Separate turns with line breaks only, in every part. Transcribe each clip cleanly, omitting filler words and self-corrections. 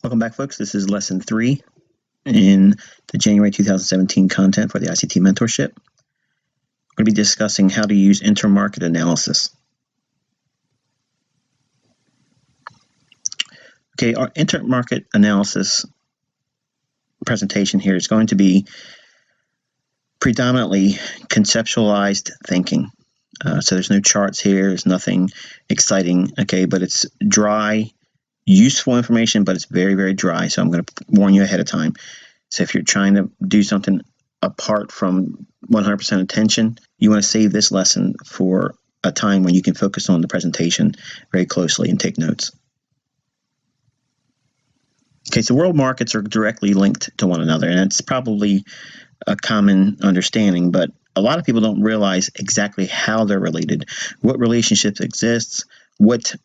Welcome back, folks. This is lesson 3 in the January 2017 content for the ICT mentorship. We're going to be discussing how to use intermarket analysis. Okay, our intermarket analysis presentation here is going to be predominantly conceptualized thinking. So there's no charts here, there's nothing exciting, okay, but it's dry, useful information, but it's very, very dry. So I'm going to warn you ahead of time. So if you're trying to do something apart from 100% attention, you want to save this lesson for a time when you can focus on the presentation very closely and take notes. Okay, so world markets are directly linked to one another, and it's probably a common understanding, but a lot of people don't realize exactly how they're related, what relationships exist, what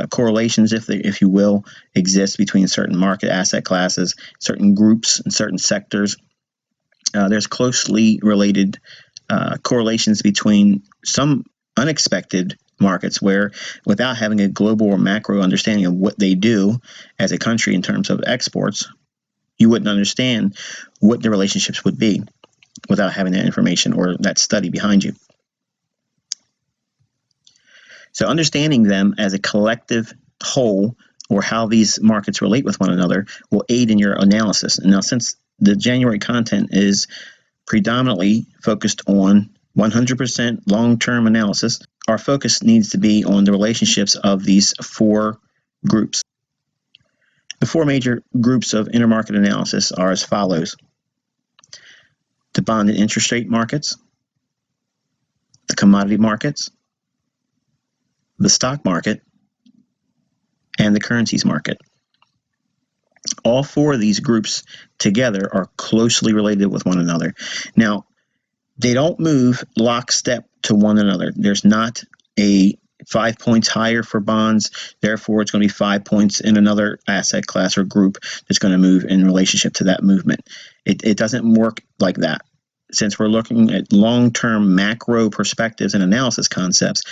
correlations, if you will, exist between certain market asset classes, certain groups, and certain sectors. There's closely related correlations between some unexpected markets where, without having a global or macro understanding of what they do as a country in terms of exports, you wouldn't understand what the relationships would be without having that information or that study behind you. So understanding them as a collective whole, or how these markets relate with one another, will aid in your analysis. And now, since the January content is predominantly focused on 100% long-term analysis, our focus needs to be on the relationships of these 4 groups. The 4 major groups of intermarket analysis are as follows: the bond and interest rate markets, the commodity markets, the stock market, and the currencies market. All 4 of these groups together are closely related with one another. Now, they don't move lockstep to one another. There's not a 5 points higher for bonds, therefore it's going to be 5 points in another asset class or group that's going to move in relationship to that movement. It doesn't work like that. Since we're looking at long-term macro perspectives and analysis concepts,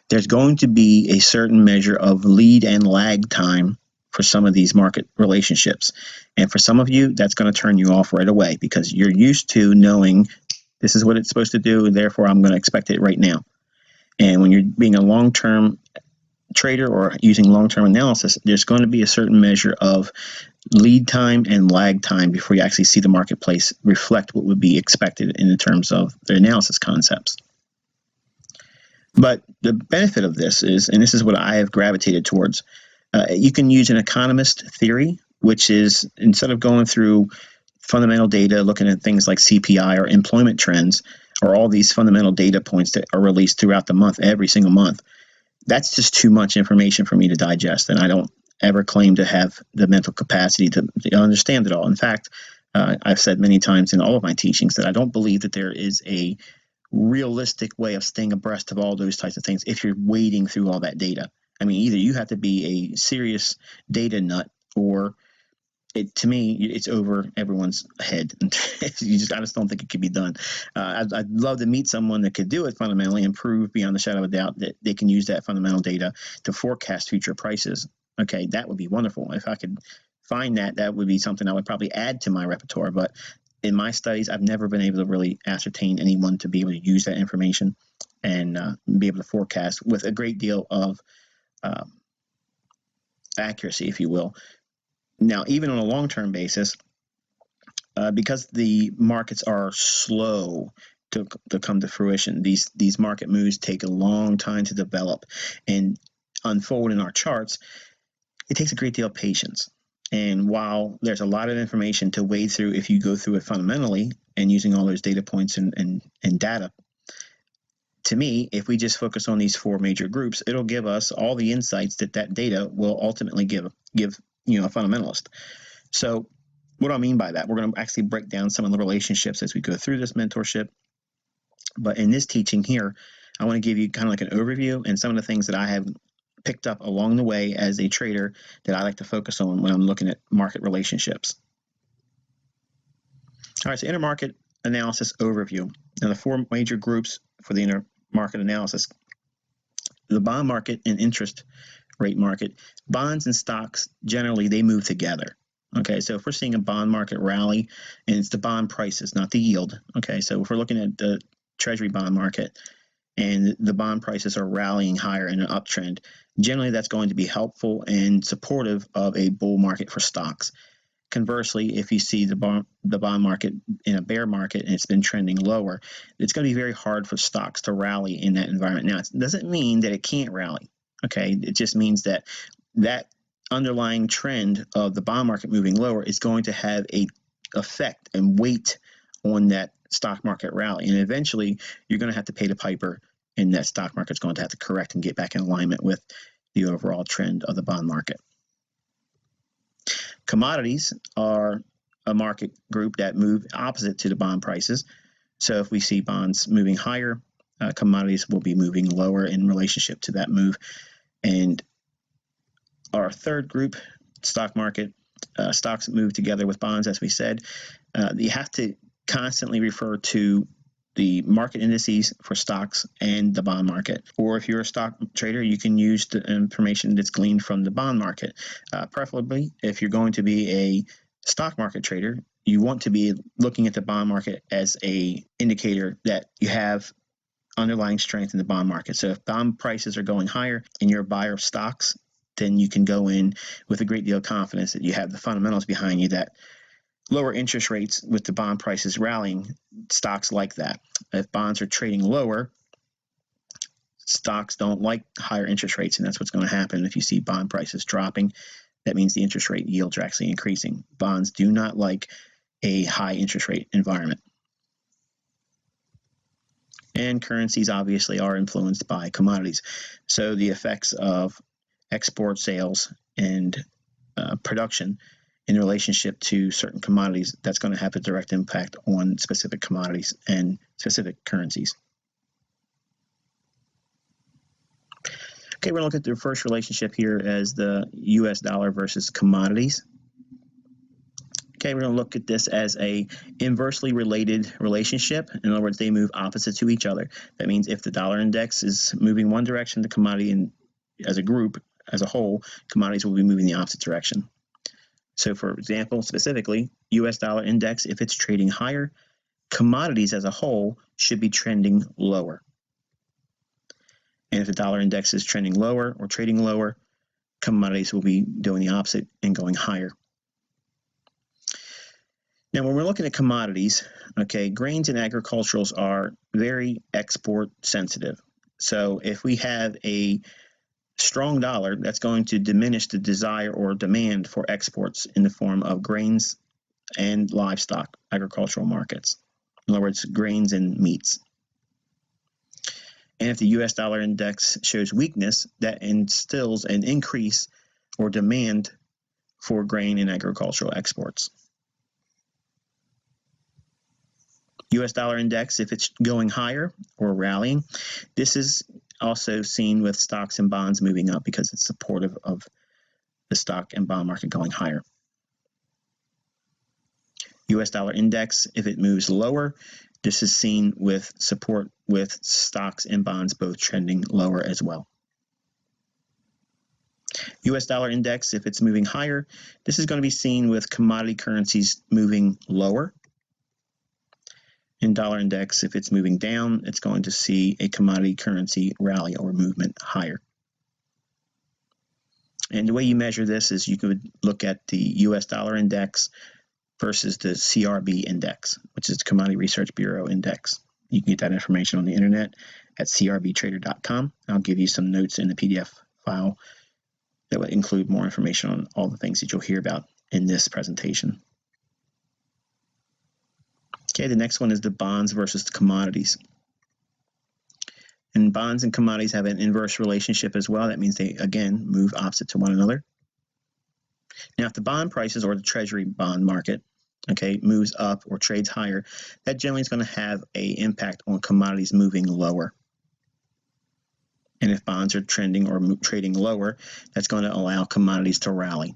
there's going to be a certain measure of lead and lag time for some of these market relationships. And for some of you, that's going to turn you off right away because you're used to knowing this is what it's supposed to do, and therefore I'm going to expect it right now. And when you're being a long-term trader or using long-term analysis, there's going to be a certain measure of lead time and lag time before you actually see the marketplace reflect what would be expected in terms of the analysis concepts. But the benefit of this is, and this is what I have gravitated towards, you can use an economist theory, which is, instead of going through fundamental data, looking at things like CPI or employment trends, or all these fundamental data points that are released throughout the month, every single month, that's just too much information for me to digest, and I don't ever claim to have the mental capacity to understand it all. In fact, I've said many times in all of my teachings that I don't believe that there is a realistic way of staying abreast of all those types of things if you're wading through all that data. I mean, either you have to be a serious data nut, or to me, it's over everyone's head. I just don't think it could be done. I'd love to meet someone that could do it fundamentally and prove beyond the shadow of a doubt that they can use that fundamental data to forecast future prices. Okay, that would be wonderful. If I could find that, that would be something I would probably add to my repertoire. But in my studies, I've never been able to really ascertain anyone to be able to use that information and be able to forecast with a great deal of accuracy, if you will. Now, even on a long-term basis, because the markets are slow to come to fruition, these market moves take a long time to develop and unfold in our charts. It takes a great deal of patience. And while there's a lot of information to wade through if you go through it fundamentally and using all those data points and data, to me, if we just focus on these 4 major groups, it'll give us all the insights that data will ultimately give a fundamentalist. So what do I mean by that? We're going to actually break down some of the relationships as we go through this mentorship. But in this teaching here, I want to give you kind of like an overview and some of the things that I have picked up along the way as a trader that I like to focus on when I'm looking at market relationships. All right, so intermarket analysis overview. Now, the 4 major groups for the intermarket analysis: the bond market and interest rate market, bonds and stocks generally they move together. Okay, so if we're seeing a bond market rally, and it's the bond prices, not the yield. Okay, so if we're looking at the Treasury bond market and the bond prices are rallying higher in an uptrend, generally that's going to be helpful and supportive of a bull market for stocks. Conversely, if you see the bond market in a bear market and it's been trending lower, it's going to be very hard for stocks to rally in that environment. Now, it doesn't mean that it can't rally. Okay, it just means that that underlying trend of the bond market moving lower is going to have a effect and weight on that stock market rally, and eventually you're going to have to pay the piper, and that stock market's going to have to correct and get back in alignment with the overall trend of the bond market. Commodities are a market group that move opposite to the bond prices. So if we see bonds moving higher, commodities will be moving lower in relationship to that move. And our third group, stock market, stocks move together with bonds, as we said. You have to constantly refer to the market indices for stocks and the bond market. Or if you're a stock trader, you can use the information that's gleaned from the bond market. Preferably, if you're going to be a stock market trader, you want to be looking at the bond market as a indicator that you have underlying strength in the bond market. So if bond prices are going higher and you're a buyer of stocks, then you can go in with a great deal of confidence that you have the fundamentals behind you, that lower interest rates with the bond prices rallying, stocks like that. If bonds are trading lower, stocks don't like higher interest rates, and that's what's going to happen. If you see bond prices dropping, that means the interest rate yields are actually increasing. Bonds do not like a high interest rate environment. And currencies obviously are influenced by commodities. So the effects of export sales and production in relationship to certain commodities, that's going to have a direct impact on specific commodities and specific currencies. Okay, we're going to look at the first relationship here as the US dollar versus commodities. Okay, we're going to look at this as a inversely related relationship. In other words, they move opposite to each other. That means if the dollar index is moving one direction, the commodity as a group, as a whole, commodities will be moving the opposite direction. So for example, specifically, US dollar index, if it's trading higher, commodities as a whole should be trending lower. And if the dollar index is trending lower or trading lower, commodities will be doing the opposite and going higher. Now, when we're looking at commodities, okay, grains and agriculturals are very export sensitive. So if we have a strong dollar, that's going to diminish the desire or demand for exports in the form of grains and livestock, agricultural markets. In other words, grains and meats. And if the US dollar index shows weakness, that instills an increase or demand for grain and agricultural exports. US dollar index, if it's going higher or rallying, this is also seen with stocks and bonds moving up because it's supportive of the stock and bond market going higher. US dollar index, if it moves lower, this is seen with support with stocks and bonds both trending lower as well. US dollar index, if it's moving higher, this is going to be seen with commodity currencies moving lower. In dollar index, if it's moving down, it's going to see a commodity currency rally or movement higher. And the way you measure this is you could look at the US dollar index versus the CRB index, which is the Commodity Research Bureau index. You can get that information on the internet at crbtrader.com. I'll give you some notes in the PDF file that will include more information on all the things that you'll hear about in this presentation. Okay, the next one is the bonds versus the commodities. And bonds and commodities have an inverse relationship as well. That means they, again, move opposite to one another. Now, if the bond prices or the treasury bond market, okay, moves up or trades higher, that generally is going to have an impact on commodities moving lower. And if bonds are trending or trading lower, that's going to allow commodities to rally.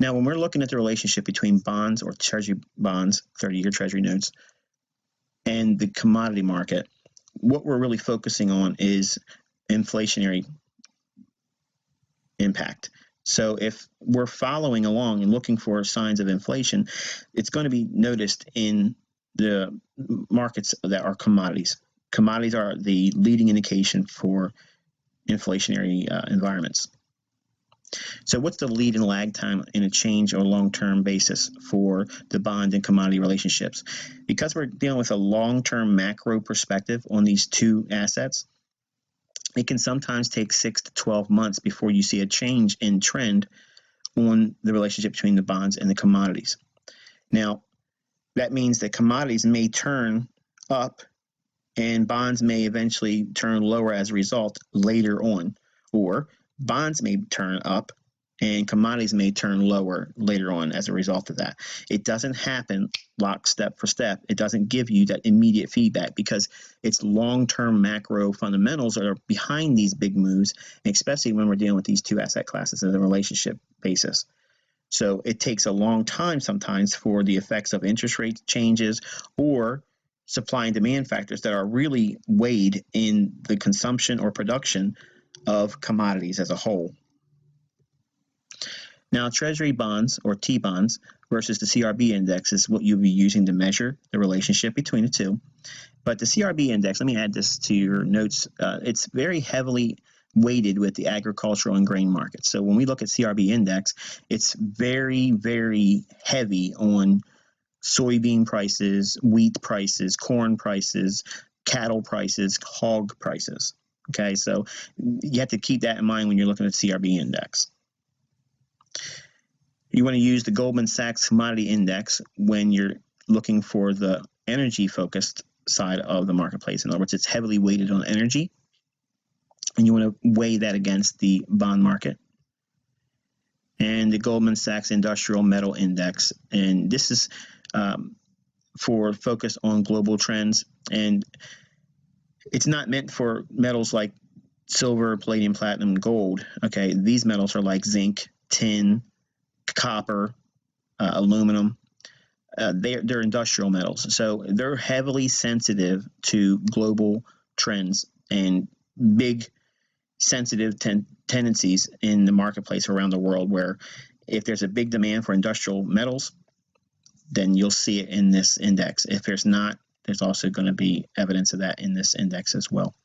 Now, when we're looking at the relationship between bonds or treasury bonds, 30-year treasury notes, and the commodity market, what we're really focusing on is inflationary impact. So if we're following along and looking for signs of inflation, it's going to be noticed in the markets that are commodities. Commodities are the leading indication for inflationary environments. So what's the lead and lag time in a change or long-term basis for the bond and commodity relationships? Because we're dealing with a long-term macro perspective on these two assets, it can sometimes take 6 to 12 months before you see a change in trend on the relationship between the bonds and the commodities. Now, that means that commodities may turn up and bonds may eventually turn lower as a result later on, or bonds may turn up and commodities may turn lower later on as a result of that. It doesn't happen lockstep for step. It doesn't give you that immediate feedback because it's long-term macro fundamentals that are behind these big moves, especially when we're dealing with these two asset classes as a relationship basis. So it takes a long time sometimes for the effects of interest rate changes or supply and demand factors that are really weighed in the consumption or production of commodities as a whole. Now, Treasury bonds or T-bonds versus the CRB index is what you'll be using to measure the relationship between the two. But the CRB index, let me add this to your notes, it's very heavily weighted with the agricultural and grain markets. So when we look at CRB index, it's very, very heavy on soybean prices, wheat prices, corn prices, cattle prices, hog prices. Okay, so you have to keep that in mind when you're looking at CRB index. You want to use the Goldman Sachs Commodity Index when you're looking for the energy-focused side of the marketplace. In other words, it's heavily weighted on energy, and you want to weigh that against the bond market. And the Goldman Sachs Industrial Metal Index, and this is for focus on global trends, and it's not meant for metals like silver, palladium, platinum, gold. Okay, these metals are like zinc, tin, copper, aluminum. They're industrial metals, so they're heavily sensitive to global trends and big sensitive tendencies in the marketplace around the world, where if there's a big demand for industrial metals, then you'll see it in this index. If there's not, there's also going to be evidence of that in this index as well.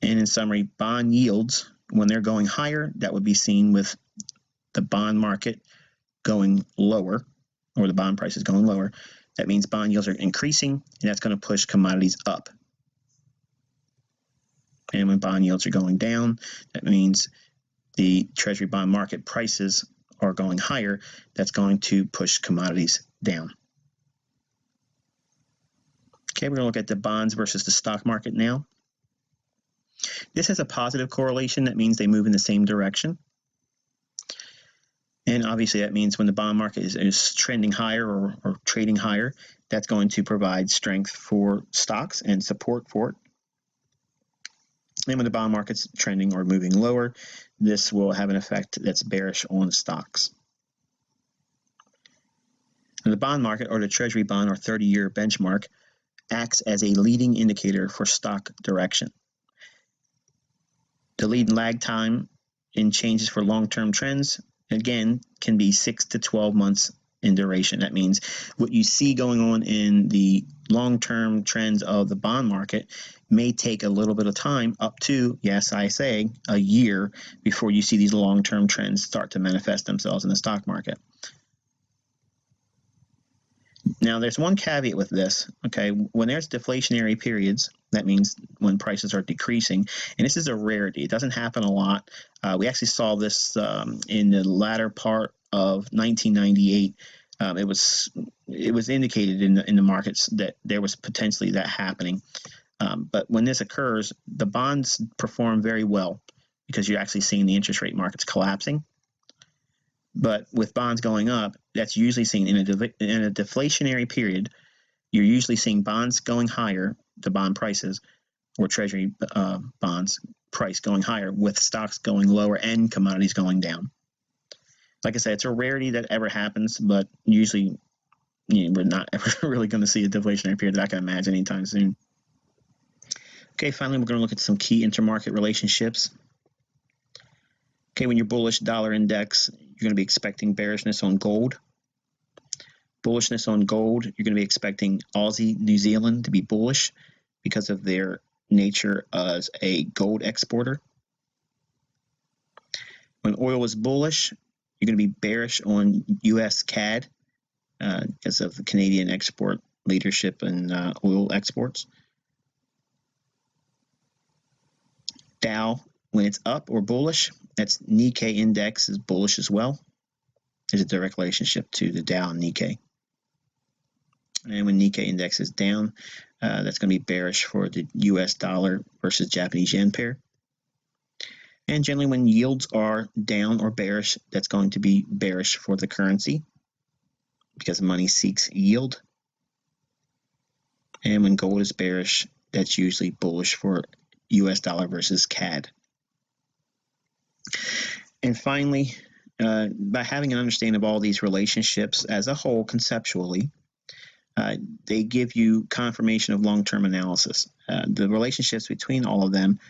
And in summary, bond yields, when they're going higher, that would be seen with the bond market going lower, or the bond prices going lower. That means bond yields are increasing, and that's going to push commodities up. And when bond yields are going down, that means the Treasury bond market prices are going higher. That's going to push commodities down. Okay, we're going to look at the bonds versus the stock market now. This has a positive correlation. That means they move in the same direction. And obviously that means when the bond market is trending higher or trading higher, that's going to provide strength for stocks and support for it. And when the bond market's trending or moving lower, this will have an effect that's bearish on stocks. And the bond market, or the Treasury bond or 30-year benchmark, acts as a leading indicator for stock direction. The lead and lag time in changes for long-term trends, again, can be 6 to 12 months in duration. That means what you see going on in the long-term trends of the bond market may take a little bit of time, up to, yes, I say, a year before you see these long-term trends start to manifest themselves in the stock market. Now, there's one caveat with this, okay? When there's deflationary periods, that means when prices are decreasing, and this is a rarity. It doesn't happen a lot. We actually saw this in the latter part of 1998. It was indicated in the markets that there was potentially that happening. But when this occurs, the bonds perform very well because you're actually seeing the interest rate markets collapsing. But with bonds going up, that's usually seen in a deflationary period. You're usually seeing bonds going higher, the bond prices, or Treasury bonds price going higher, with stocks going lower and commodities going down. Like I said, it's a rarity that ever happens, but usually we're not ever really going to see a deflationary period that I can imagine anytime soon. Okay, finally, we're going to look at some key intermarket relationships. Okay, when you're bullish dollar index, you're going to be expecting bearishness on gold. Bullishness on gold, you're going to be expecting Aussie, New Zealand to be bullish because of their nature as a gold exporter. When oil is bullish, you're going to be bearish on US CAD because of the Canadian export leadership in oil exports. Dow, when it's up or bullish, that's Nikkei index is bullish as well. There's a direct relationship to the Dow and Nikkei. And when Nikkei index is down, that's going to be bearish for the US dollar versus Japanese yen pair. And generally, when yields are down or bearish, that's going to be bearish for the currency because money seeks yield. And when gold is bearish, that's usually bullish for US dollar versus CAD. And finally, by having an understanding of all these relationships as a whole conceptually, they give you confirmation of long-term analysis. The relationships between all of them,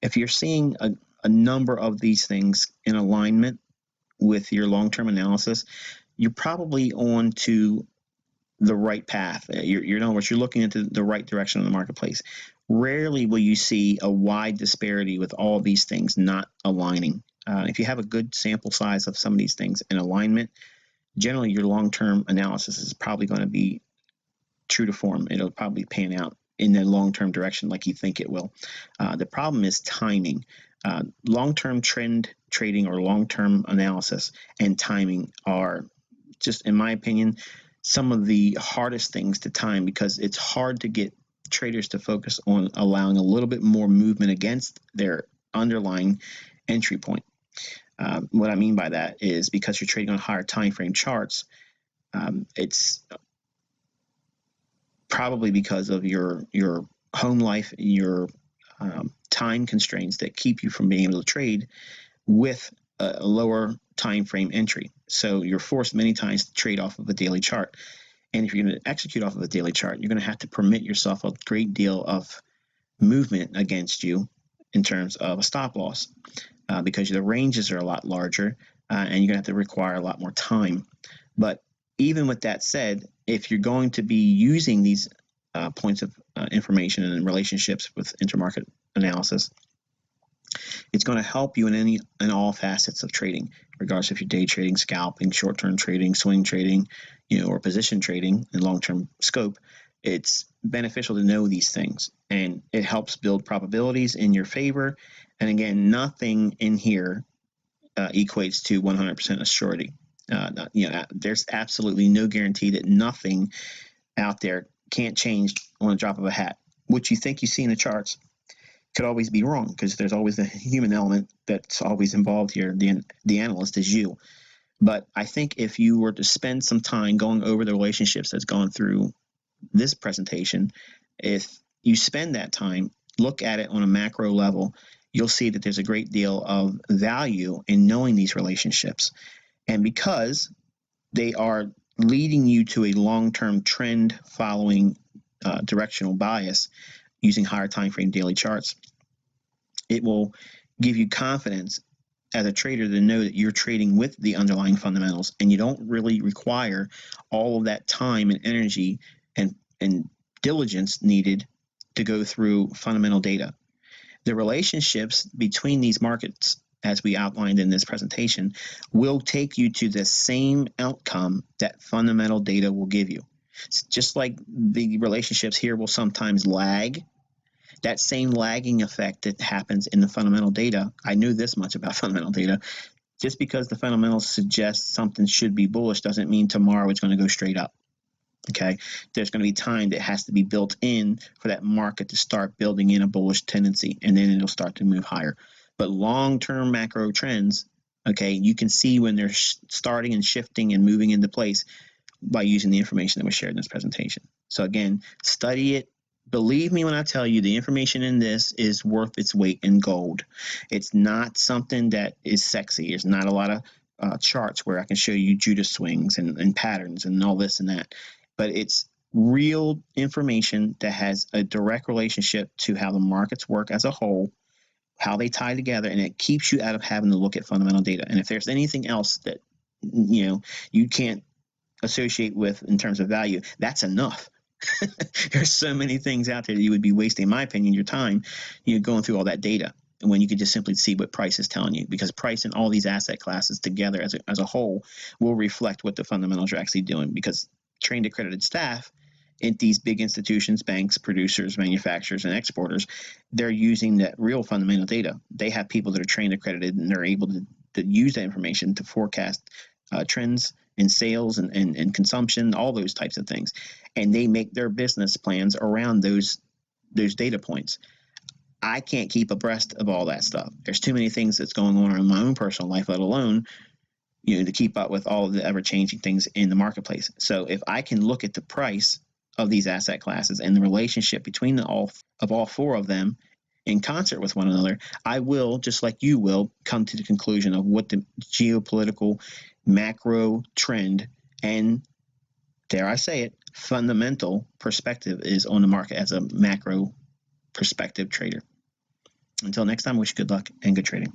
if you're seeing a number of these things in alignment with your long-term analysis, you're probably on to the right path. In other words, you're looking into the right direction in the marketplace. Rarely will you see a wide disparity with all of these things not aligning. If you have a good sample size of some of these things in alignment, generally your long-term analysis is probably going to be true to form. It'll probably pan out in the long-term direction like you think it will. The problem is timing. Long-term trend trading or long-term analysis and timing are, just in my opinion, some of the hardest things to time because it's hard to get traders to focus on allowing a little bit more movement against their underlying entry point. What I mean by that is because you're trading on higher time frame charts, it's probably because of your home life, your time constraints that keep you from being able to trade with a lower time frame entry. So you're forced many times to trade off of a daily chart. And if you're going to execute off of a daily chart, you're going to have to permit yourself a great deal of movement against you in terms of a stop loss because the ranges are a lot larger and you're going to have to require a lot more time. But even with that said, if you're going to be using these points of information and relationships with intermarket analysis, it's going to help you in all facets of trading, regardless if you're day trading, scalping, short-term trading, swing trading, or position trading in long-term scope. It's beneficial to know these things, and it helps build probabilities in your favor. And again, nothing in here equates to 100% a surety. There's absolutely no guarantee that nothing out there can't change on a drop of a hat. What you think you see in the charts could always be wrong because there's always a human element that's always involved here. The analyst is you. But I think if you were to spend some time going over the relationships that's gone through this presentation, if you spend that time, look at it on a macro level, you'll see that there's a great deal of value in knowing these relationships. And because they are leading you to a long-term trend following directional bias using higher time frame daily charts, it will give you confidence as a trader to know that you're trading with the underlying fundamentals and you don't really require all of that time and energy and diligence needed to go through fundamental data. The relationships between these markets, as we outlined in this presentation, will take you to the same outcome that fundamental data will give you. Just like the relationships here will sometimes lag, that same lagging effect that happens in the fundamental data. I knew this much about fundamental data. Just because the fundamentals suggest something should be bullish doesn't mean tomorrow it's going to go straight up. Okay, there's going to be time that has to be built in for that market to start building in a bullish tendency, and then it'll start to move higher. But long-term macro trends, okay, you can see when they're starting and shifting and moving into place by using the information that was shared in this presentation. So again, study it. Believe me when I tell you the information in this is worth its weight in gold. It's not something that is sexy. There's not a lot of charts where I can show you Judas swings and patterns and all this and that. But it's real information that has a direct relationship to how the markets work as a whole, how they tie together, and it keeps you out of having to look at fundamental data. And if there's anything else that you can't associate with in terms of value, that's enough. There's so many things out there that you would be wasting, in my opinion, your time, going through all that data. And when you could just simply see what price is telling you, because price and all these asset classes together as a whole will reflect what the fundamentals are actually doing. Because trained accredited staff in these big institutions, banks, producers, manufacturers, and exporters, they're using that real fundamental data. They have people that are trained accredited, and they're able to use that information to forecast trends in sales and consumption, all those types of things. And they make their business plans around those data points. I can't keep abreast of all that stuff. There's too many things that's going on in my own personal life, let alone to keep up with all of the ever-changing things in the marketplace. So if I can look at the price of these asset classes and the relationship between all four of them in concert with one another, I will, just like you will, come to the conclusion of what the geopolitical macro trend and, dare I say it, fundamental perspective is on the market as a macro perspective trader. Until next time, wish you good luck and good trading.